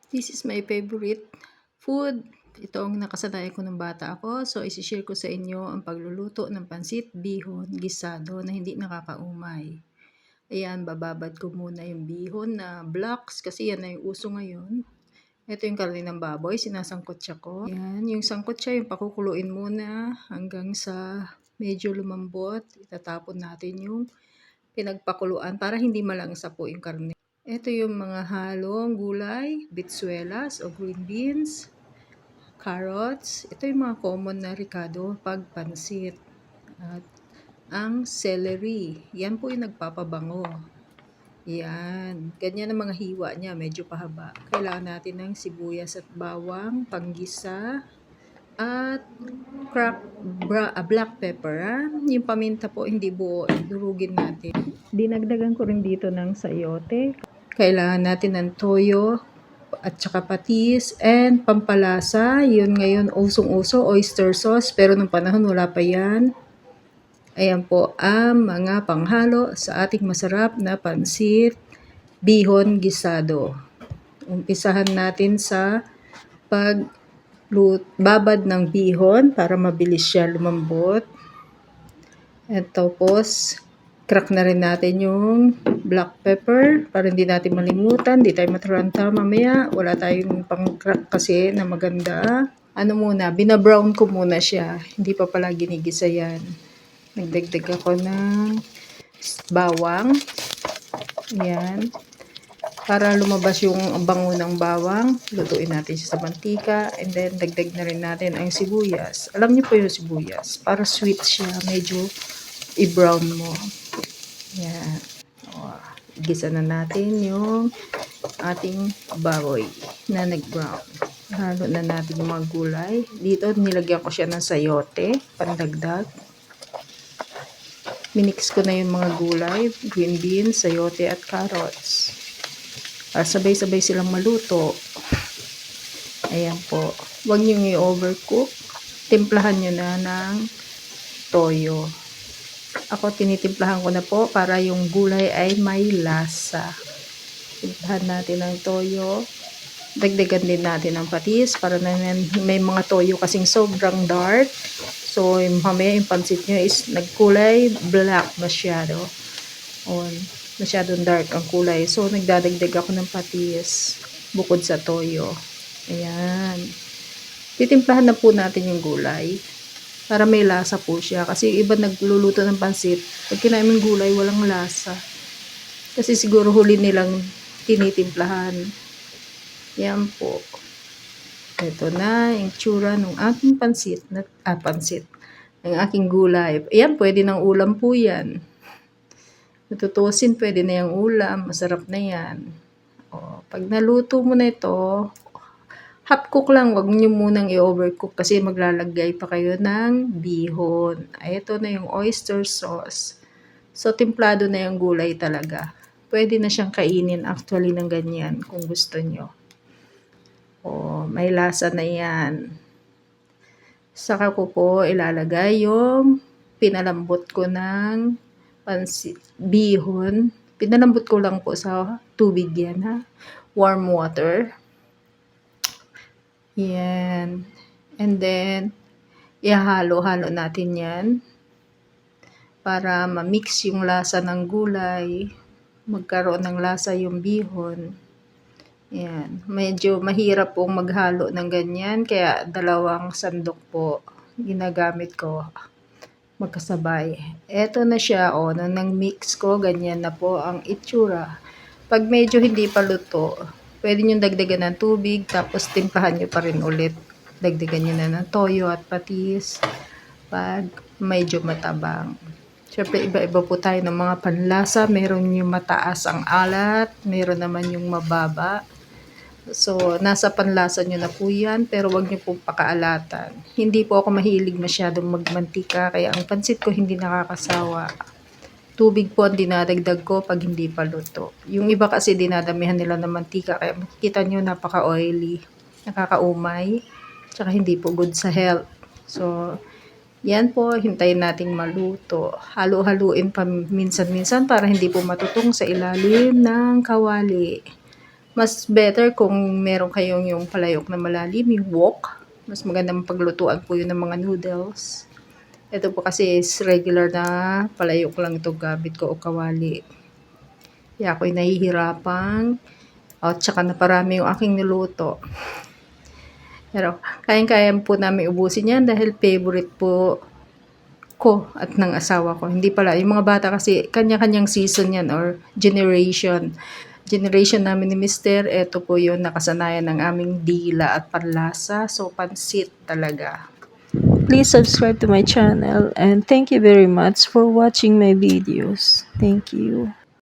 This is my favorite food. Ito ang nakasanayan ko ng bata ako. So, isi-share ko sa inyo ang pagluluto ng pansit bihon gisado na hindi nakakaumay. Ayan, bababad ko muna yung bihon na blocks kasi yan na yung uso ngayon. Ito yung karne ng baboy, sinasangkotsa ko. Ayan, yung sangkotsa, yung pakukuluin muna hanggang sa medyo lumambot. Itatapon natin yung pinagpakuluan para hindi malangsa po yung karne. Ito yung mga halong gulay, bitsuelas o green beans, carrots. Ito yung mga common na ricado pag pansit. At ang celery, yan po yung nagpapabango. Yan, ganyan ang mga hiwa niya, medyo pahaba. Kailangan natin ng sibuyas at bawang, panggisa, at black pepper. Yung paminta po, hindi buo, durugin natin. Dinagdagan ko rin dito ng sayote. Kailangan natin ng toyo at saka patis and pampalasa. Yun ngayon usong-uso, oyster sauce. Pero nung panahon wala pa yan. Ayan po ang mga panghalo sa ating masarap na pansit bihon gisado. Umpisahan natin sa pagbabad ng bihon para mabilis siya lumambot. At tapos crack na rin natin yung black pepper para hindi natin malimutan, hindi tayo mataranta mamaya. Wala tayong pang-crack kasi na maganda. Ano muna, binabrown ko muna siya. Hindi pa pala ginigisa yan. Nagdagdag ako ng bawang. Yan. Para lumabas yung bango ng bawang, lutuin natin siya sa mantika. And then, dagdag na rin natin ang sibuyas. Alam niyo po yung sibuyas. Para sweet siya, medyo i-brown mo. Yan. Igisa na natin yung ating baboy na nag-brown. Halo na natin yung mga gulay. Dito, nilagyan ko siya ng sayote, pandagdag. Minix ko na yung mga gulay, green beans, sayote at carrots. Para sabay-sabay silang maluto. Ayan po. Huwag nyo i-overcook. Timplahan nyo na ng toyo. Ako tinitimplahan ko na po para yung gulay ay may lasa. Timplahan natin ng toyo. Dagdagan din natin ng patis para na may mga toyo kasing sobrang dark. So, mamaya yung pansit nyo is nagkulay black masyado. Masyadong dark ang kulay. So, nagdadagdag ako ng patis bukod sa toyo. Ayan. Titimplahan na po natin yung gulay para may lasa po siya. Kasi iba nagluluto ng pansit. Pag kinain ng gulay, walang lasa. Kasi siguro huli nilang tinitimplahan. Yan po. Ito na yung tsura ng aking pansit. Ng aking gulay. Ayan, pwede ng ulam po yan. Natutusin, pwede na yung ulam. Masarap na yan. Pag naluto mo na ito, half cook lang. Huwag nyo munang i-overcook kasi maglalagay pa kayo ng bihon. Ito na yung oyster sauce. So, timplado na yung gulay talaga. Pwede na siyang kainin actually ng ganyan kung gusto nyo. May lasa na yan. Saka ko po ilalagay yung pinalambot ko ng pansit bihon. Pinalambot ko lang po sa tubig yan ha. Warm water. Yan. And then, ihalo-halo natin yan. Para ma-mix yung lasa ng gulay. Magkaroon ng lasa yung bihon. Yan. Medyo mahirap pong maghalo ng ganyan. Kaya 2 sandok po ginagamit ko. Magkasabay. Eto na siya. Nang mix ko, ganyan na po ang itsura. Pag medyo hindi pa luto, pwede nyo dagdagan ng tubig. Tapos timplahan nyo pa rin ulit. Dagdagan nyo na ng toyo at patis. Pag medyo matabang. Siyempre, iba-iba po tayo ng mga panlasa. Meron yung mataas ang alat. Meron naman yung mababa. So, nasa panlasa nyo na po yan, pero wag nyo pong pakaalatan. Hindi po ako mahilig masyadong magmantika, kaya ang pansit ko hindi nakakasawa. Tubig po ang dinadagdag ko pag hindi pa luto. Yung iba kasi dinadamihan nila ng mantika, kaya makikita nyo napaka-oily, nakakaumay, tsaka hindi po good sa health. So, yan po, hintayin nating maluto. Halo-haluin pa minsan-minsan para hindi po matutong sa ilalim ng kawali. Mas better kung meron kayong yung palayok na malalim, yung wok. Mas magandang paglutuan po yun ng mga noodles. Ito po kasi is regular na palayok lang ito gamit ko o kawali. Kaya ako'y nahihirapan. At saka naparami yung aking niluto. Pero kayang-kaya po namin ubusin yan dahil favorite po ko at ng asawa ko. Hindi pala, yung mga bata kasi kanya-kanyang season yan or generation. Generation namin ni Mister, eto po yung nakasanayan ng aming dila at panlasa. So, pansit talaga. Please subscribe to my channel and thank you very much for watching my videos. Thank you.